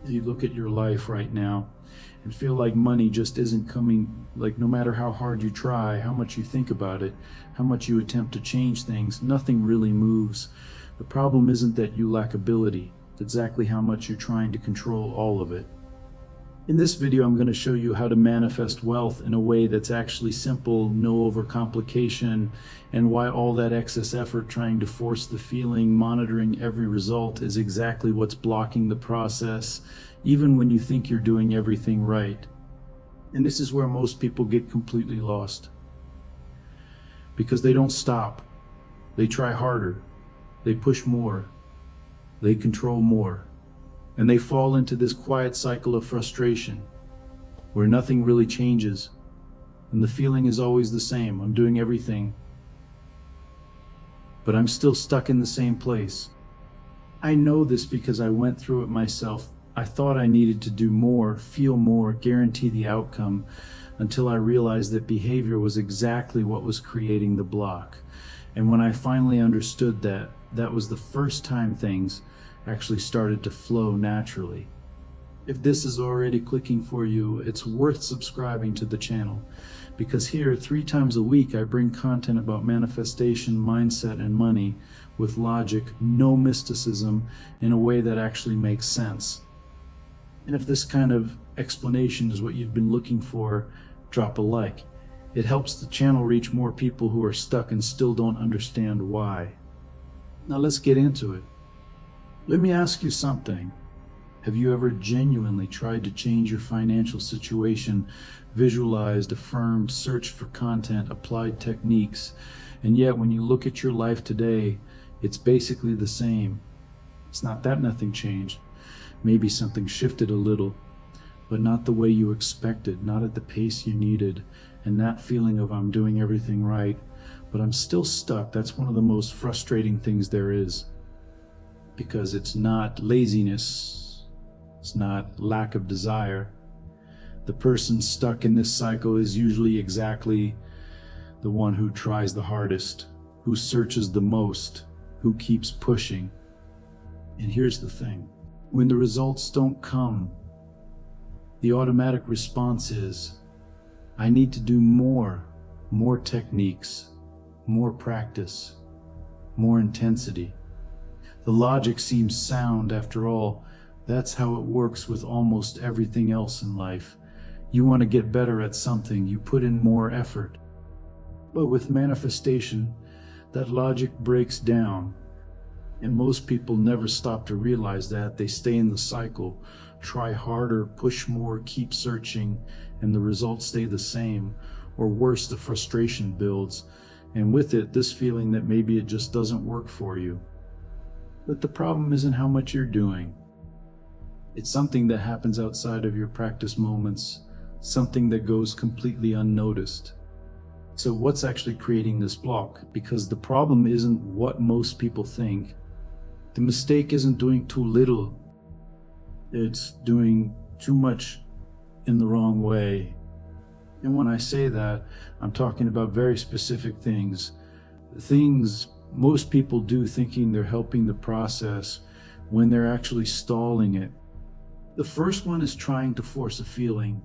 You look at your life right now and feel like money just isn't coming, like no matter how hard you try, how much you think about it, how much you attempt to change things, nothing really moves. The problem isn't that you lack ability, it's exactly how much you're trying to control all of it. In this video, I'm going to show you how to manifest wealth in a way that's actually simple, no overcomplication, and why all that excess effort trying to force the feeling, monitoring every result is exactly what's blocking the process, even when you think you're doing everything right. And this is where most people get completely lost. Because they don't stop. They try harder. They push more. They control more. And they fall into this quiet cycle of frustration where nothing really changes and the feeling is always the same. I'm doing everything, but I'm still stuck in the same place. I know this because I went through it myself. I thought I needed to do more, feel more, guarantee the outcome, until I realized that behavior was exactly what was creating the block. And when I finally understood that, that was the first time things actually started to flow naturally. If this is already clicking for you, it's worth subscribing to the channel, because here 3 times a week I bring content about manifestation, mindset, and money with logic, no mysticism, in a way that actually makes sense. And if this kind of explanation is what you've been looking for, drop a like. It helps the channel reach more people who are stuck and still don't understand why. Now let's get into it. Let me ask you something. Have you ever genuinely tried to change your financial situation, visualized, affirmed, searched for content, applied techniques, and yet when you look at your life today, it's basically the same? It's not that nothing changed. Maybe something shifted a little, but not the way you expected, not at the pace you needed, and that feeling of I'm doing everything right, but I'm still stuck. That's one of the most frustrating things there is. Because it's not laziness, it's not lack of desire. The person stuck in this cycle is usually exactly the one who tries the hardest, who searches the most, who keeps pushing. And here's the thing. When the results don't come, the automatic response is, I need to do more techniques, more practice, more intensity. The logic seems sound. After all, that's how it works with almost everything else in life. You want to get better at something, you put in more effort. But with manifestation, that logic breaks down. And most people never stop to realize that. They stay in the cycle, try harder, push more, keep searching, and the results stay the same. Or worse, the frustration builds. And with it, this feeling that maybe it just doesn't work for you. But the problem isn't how much you're doing. It's something that happens outside of your practice moments, something that goes completely unnoticed. So what's actually creating this block? Because the problem isn't what most people think. The mistake isn't doing too little. It's doing too much in the wrong way. And when I say that, I'm talking about very specific things. Things most people do thinking they're helping the process when they're actually stalling it. The first one is trying to force a feeling.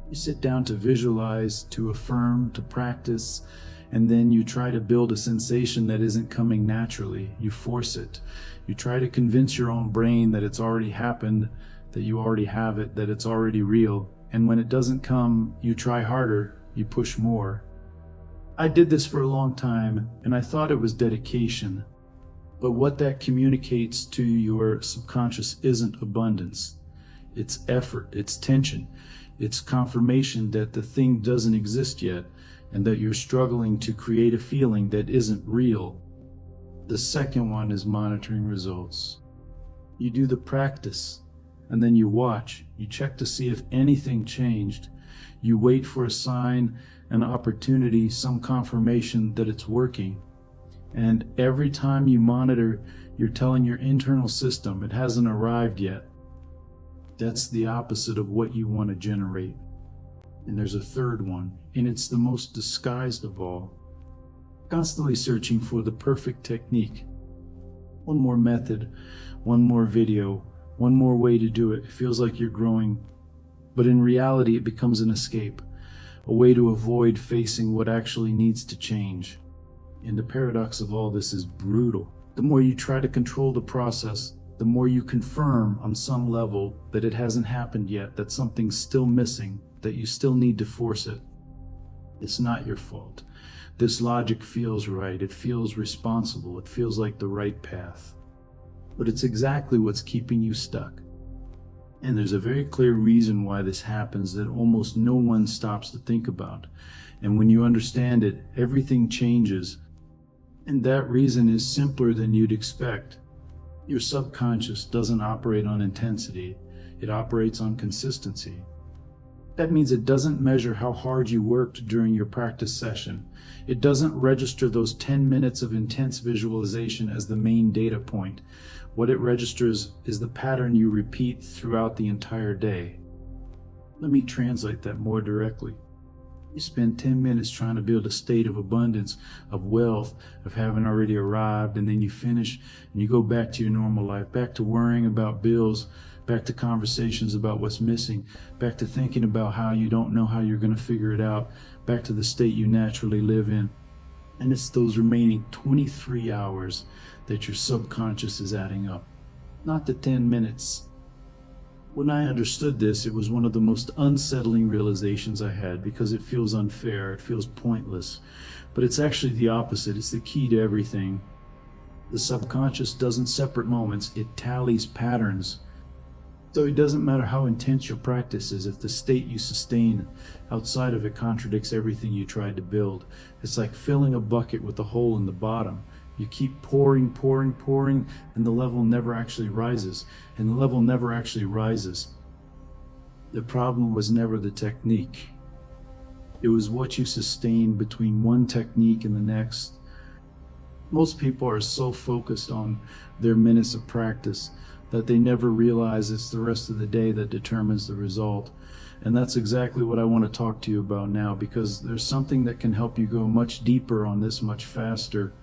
You sit down to visualize, to affirm, to practice, and then you try to build a sensation that isn't coming naturally. You force it. You try to convince your own brain that it's already happened, that you already have it, that it's already real. And when it doesn't come, you try harder, you push more. I did this for a long time, and I thought it was dedication. But what that communicates to your subconscious isn't abundance. It's effort, it's tension, it's confirmation that the thing doesn't exist yet, and that you're struggling to create a feeling that isn't real. The second one is monitoring results. You do the practice, and then you watch. You check to see if anything changed. You wait for a sign, an opportunity, some confirmation that it's working. And every time you monitor, you're telling your internal system it hasn't arrived yet. That's the opposite of what you want to generate. And there's a third one, and it's the most disguised of all. Constantly searching for the perfect technique. One more method, one more video, one more way to do it. It feels like you're growing, but in reality, it becomes an escape, a way to avoid facing what actually needs to change. And the paradox of all this is brutal. The more you try to control the process, the more you confirm on some level that it hasn't happened yet, that something's still missing, that you still need to force it. It's not your fault. This logic feels right. It feels responsible. It feels like the right path. But it's exactly what's keeping you stuck. And there's a very clear reason why this happens that almost no one stops to think about. And when you understand it, everything changes. And that reason is simpler than you'd expect. Your subconscious doesn't operate on intensity. It operates on consistency. That means it doesn't measure how hard you worked during your practice session. It doesn't register those 10 minutes of intense visualization as the main data point. What it registers is the pattern you repeat throughout the entire day. Let me translate that more directly. You spend 10 minutes trying to build a state of abundance, of wealth, of having already arrived, and then you finish and you go back to your normal life, back to worrying about bills, back to conversations about what's missing, back to thinking about how you don't know how you're going to figure it out, back to the state you naturally live in. And it's those remaining 23 hours that your subconscious is adding up, not the 10 minutes. When I understood this, it was one of the most unsettling realizations I had, because it feels unfair, it feels pointless. But it's actually the opposite. It's the key to everything. The subconscious doesn't separate moments, it tallies patterns. So it doesn't matter how intense your practice is, if the state you sustain outside of it contradicts everything you tried to build. It's like filling a bucket with a hole in the bottom. You keep pouring, and the level never actually rises. And the level never actually rises. The problem was never the technique. It was what you sustained between one technique and the next. Most people are so focused on their minutes of practice that they never realize it's the rest of the day that determines the result. And that's exactly what I want to talk to you about now, because there's something that can help you go much deeper on this much faster.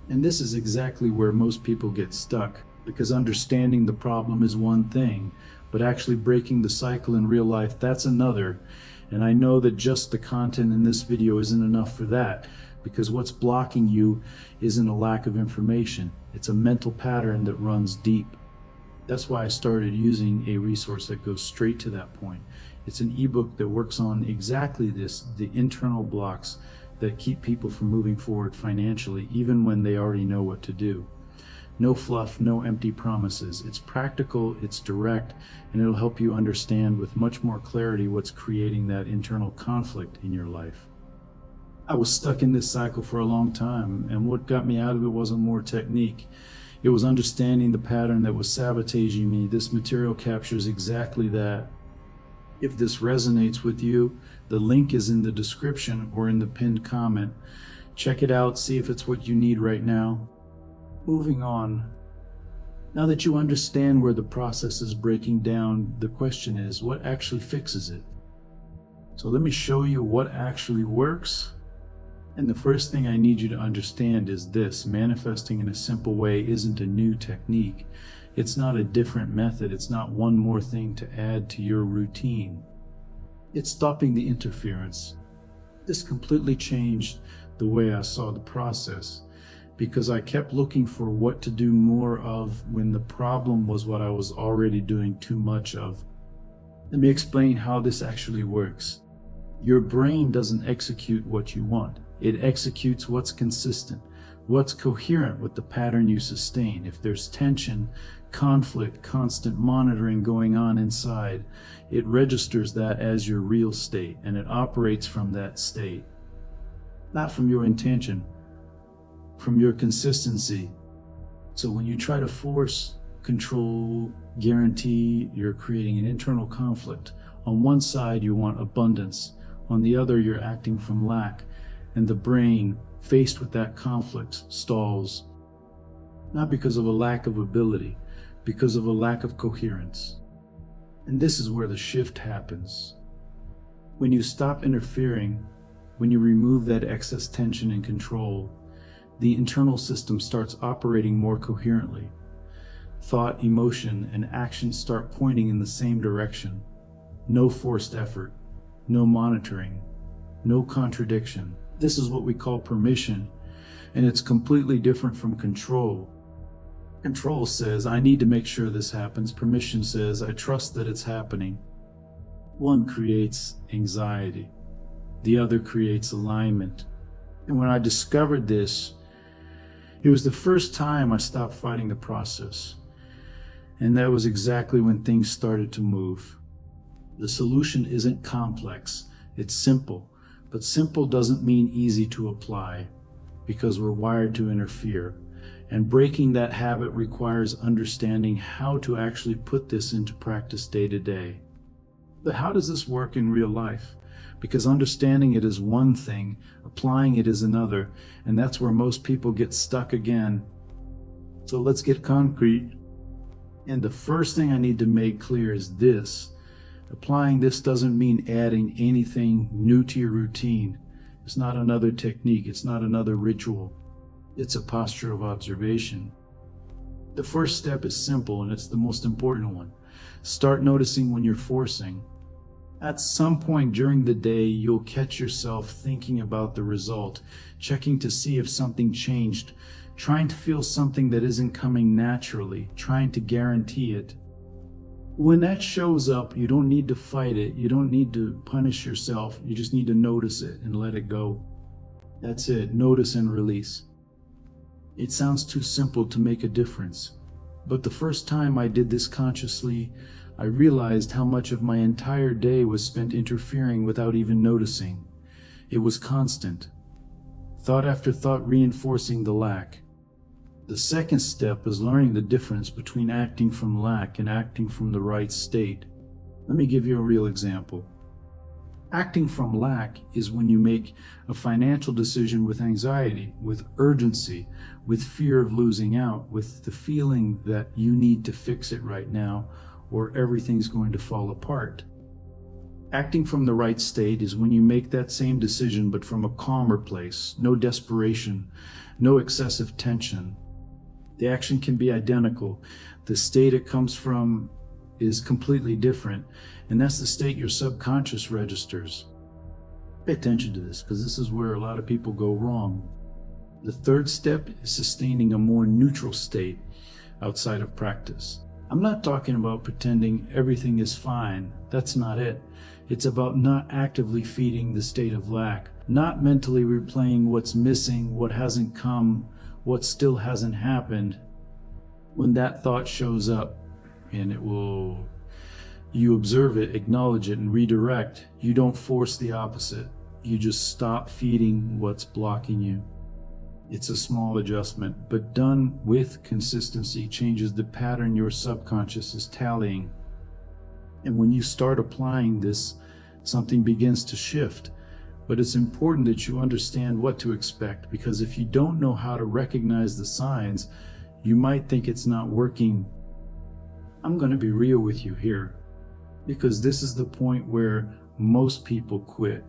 And this is exactly where most people get stuck, because understanding the problem is one thing, but actually breaking the cycle in real life, that's another. And I know that just the content in this video isn't enough for that, because what's blocking you isn't a lack of information. It's a mental pattern that runs deep. That's why I started using a resource that goes straight to that point. It's an ebook that works on exactly this, the internal blocks that keep people from moving forward financially, even when they already know what to do. No fluff, no empty promises. It's practical, it's direct, and it'll help you understand with much more clarity what's creating that internal conflict in your life. I was stuck in this cycle for a long time, and what got me out of it wasn't more technique. It was understanding the pattern that was sabotaging me. This material captures exactly that. If this resonates with you, the link is in the description or in the pinned comment. Check it out, see if it's what you need right now. Moving on. Now that you understand where the process is breaking down, the question is, what actually fixes it? So let me show you what actually works. And the first thing I need you to understand is this: manifesting in a simple way isn't a new technique. It's not a different method. It's not one more thing to add to your routine. It's stopping the interference. This completely changed the way I saw the process, because I kept looking for what to do more of when the problem was what I was already doing too much of. Let me explain how this actually works. Your brain doesn't execute what you want. It executes what's consistent, what's coherent with the pattern you sustain. If there's tension, conflict, constant monitoring going on inside, it registers that as your real state, and it operates from that state. Not from your intention, from your consistency. So when you try to force, control, guarantee, you're creating an internal conflict. On one side, you want abundance. On the other, you're acting from lack. And the brain, faced with that conflict, stalls. Not because of a lack of ability, because of a lack of coherence. And this is where the shift happens. When you stop interfering, when you remove that excess tension and control, the internal system starts operating more coherently. thought, emotion, and action start pointing in the same direction. No forced effort, no monitoring, no contradiction. This is what we call permission, and it's completely different from control. Control says, I need to make sure this happens. Permission says, I trust that it's happening. One creates anxiety, the other creates alignment. And when I discovered this, it was the first time I stopped fighting the process. And that was exactly when things started to move. The solution isn't complex, it's simple. But simple doesn't mean easy to apply, because we're wired to interfere. And breaking that habit requires understanding how to actually put this into practice day to day. But how does this work in real life? Because understanding it is one thing, applying it is another, and that's where most people get stuck again. So let's get concrete. And the first thing I need to make clear is this. Applying this doesn't mean adding anything new to your routine. It's not another technique, it's not another ritual. It's a posture of observation. The first step is simple, and it's the most important one. Start noticing when you're forcing. At some point during the day, you'll catch yourself thinking about the result, checking to see if something changed, trying to feel something that isn't coming naturally, trying to guarantee it. When that shows up, you don't need to fight it. You don't need to punish yourself. You just need to notice it and let it go. That's it. Notice and release. It sounds too simple to make a difference. But the first time I did this consciously, I realized how much of my entire day was spent interfering without even noticing. It was constant. Thought after thought reinforcing the lack. The second step is learning the difference between acting from lack and acting from the right state. Let me give you a real example. Acting from lack is when you make a financial decision with anxiety, with urgency, with fear of losing out, with the feeling that you need to fix it right now or everything's going to fall apart. Acting from the right state is when you make that same decision but from a calmer place, no desperation, no excessive tension. The action can be identical. The state it comes from is completely different, and that's the state your subconscious registers. Pay attention to this, because this is where a lot of people go wrong. The third step is sustaining a more neutral state outside of practice. I'm not talking about pretending everything is fine. That's not it. It's about not actively feeding the state of lack, not mentally replaying what's missing, what hasn't come, what still hasn't happened. When that thought shows up, and you observe it, acknowledge it, and redirect. You don't force the opposite. You just stop feeding what's blocking you. It's a small adjustment, but done with consistency changes the pattern your subconscious is tallying. And when you start applying this, something begins to shift. But it's important that you understand what to expect, because if you don't know how to recognize the signs, you might think it's not working. I'm going to be real with you here, because this is the point where most people quit,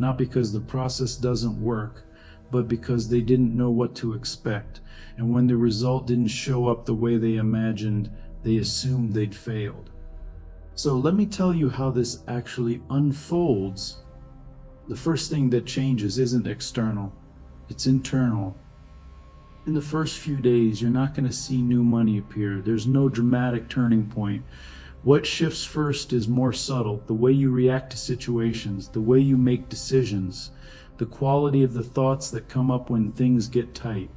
not because the process doesn't work, but because they didn't know what to expect. And when the result didn't show up the way they imagined, they assumed they'd failed. So let me tell you how this actually unfolds. The first thing that changes isn't external, it's internal. In the first few days, you're not going to see new money appear. There's no dramatic turning point. What shifts first is more subtle: the way you react to situations, the way you make decisions, the quality of the thoughts that come up when things get tight.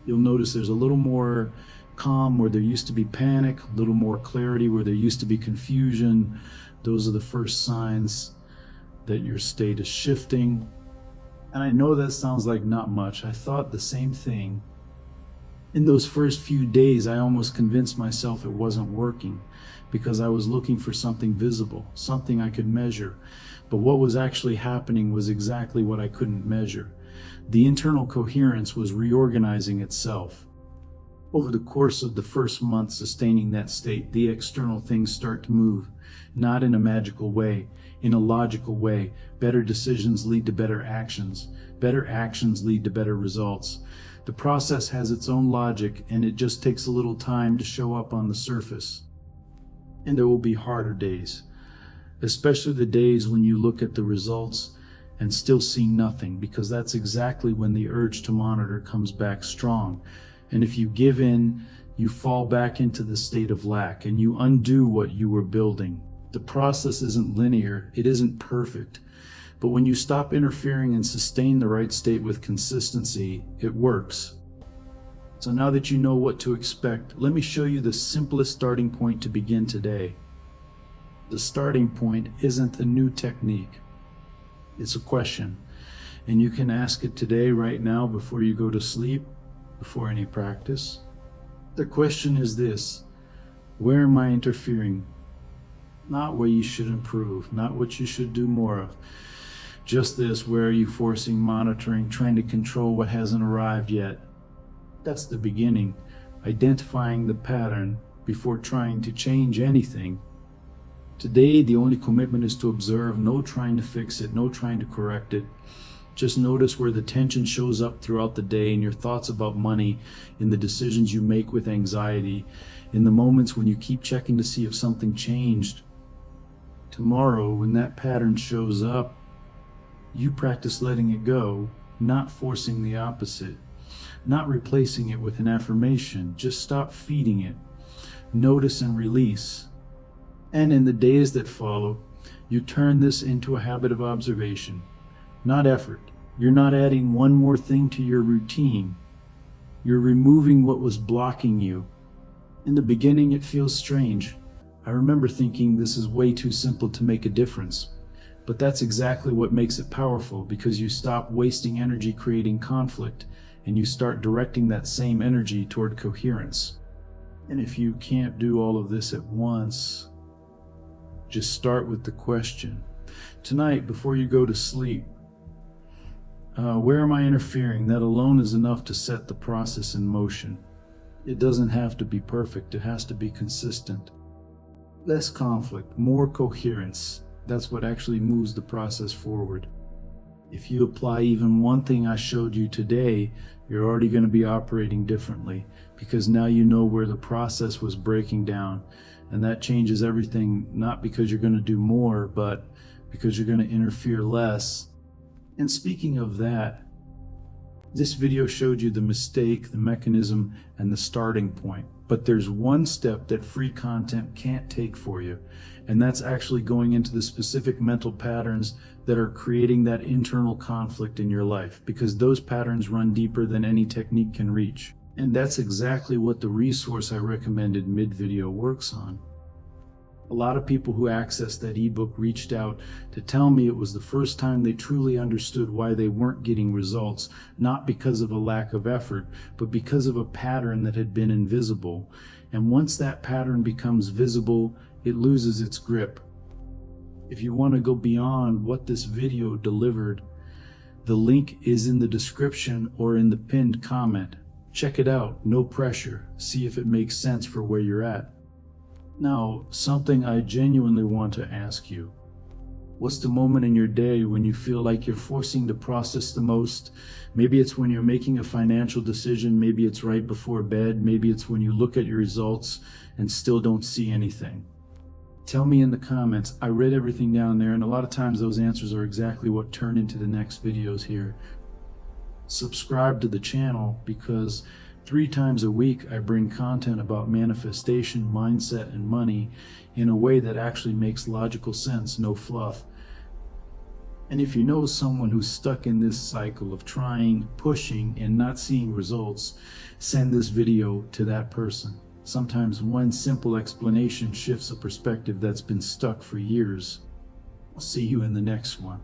You'll notice there's a little more calm where there used to be panic, a little more clarity where there used to be confusion. Those are the first signs that your state is shifting. And I know that sounds like not much. I thought the same thing. In those first few days, I almost convinced myself it wasn't working, because I was looking for something visible, something I could measure. But what was actually happening was exactly what I couldn't measure. The internal coherence was reorganizing itself. Over the course of the first month sustaining that state, the external things start to move, not in a magical way, in a logical way. Better decisions lead to better actions. Better actions lead to better results. The process has its own logic, and it just takes a little time to show up on the surface. And there will be harder days, especially the days when you look at the results and still see nothing, because that's exactly when the urge to monitor comes back strong. And if you give in, you fall back into the state of lack and you undo what you were building. The process isn't linear, it isn't perfect. But when you stop interfering and sustain the right state with consistency, it works. So now that you know what to expect, let me show you the simplest starting point to begin today. The starting point isn't a new technique. It's a question. And you can ask it today, right now, before you go to sleep, before any practice. The question is this: where am I interfering? Not where you should improve, not what you should do more of. Just this: where are you forcing, monitoring, trying to control what hasn't arrived yet? That's the beginning, identifying the pattern before trying to change anything. Today, the only commitment is to observe, no trying to fix it, no trying to correct it. Just notice where the tension shows up throughout the day, in your thoughts about money, in the decisions you make with anxiety, in the moments when you keep checking to see if something changed. Tomorrow, when that pattern shows up, you practice letting it go, not forcing the opposite, not replacing it with an affirmation. Just stop feeding it. Notice and release. And in the days that follow, you turn this into a habit of observation, not effort. You're not adding one more thing to your routine. You're removing what was blocking you. In the beginning, it feels strange. I remember thinking this is way too simple to make a difference. But that's exactly what makes it powerful, because you stop wasting energy creating conflict and you start directing that same energy toward coherence. And if you can't do all of this at once, just start with the question. Tonight, before you go to sleep, where am I interfering? That alone is enough to set the process in motion. It doesn't have to be perfect, it has to be consistent. Less conflict, more coherence. That's what actually moves the process forward. If you apply even one thing I showed you today, you're already going to be operating differently, because now you know where the process was breaking down. And that changes everything, not because you're going to do more, but because you're going to interfere less. And speaking of that, this video showed you the mistake, the mechanism, and the starting point. But there's one step that free content can't take for you, and that's actually going into the specific mental patterns that are creating that internal conflict in your life, because those patterns run deeper than any technique can reach. And that's exactly what the resource I recommended mid-video works on. A lot of people who accessed that ebook reached out to tell me it was the first time they truly understood why they weren't getting results, not because of a lack of effort, but because of a pattern that had been invisible. And once that pattern becomes visible, it loses its grip. If you want to go beyond what this video delivered, the link is in the description or in the pinned comment. Check it out, no pressure. See if it makes sense for where you're at. Now, something I genuinely want to ask you. What's the moment in your day when you feel like you're forcing the process the most? Maybe it's when you're making a financial decision, maybe it's right before bed, maybe it's when you look at your results and still don't see anything. Tell me in the comments. I read everything down there, and a lot of times those answers are exactly what turn into the next videos here. Subscribe to the channel, because 3 times a week I bring content about manifestation, mindset, and money in a way that actually makes logical sense, no fluff. And if you know someone who's stuck in this cycle of trying, pushing, and not seeing results, send this video to that person. Sometimes one simple explanation shifts a perspective that's been stuck for years. I'll see you in the next one.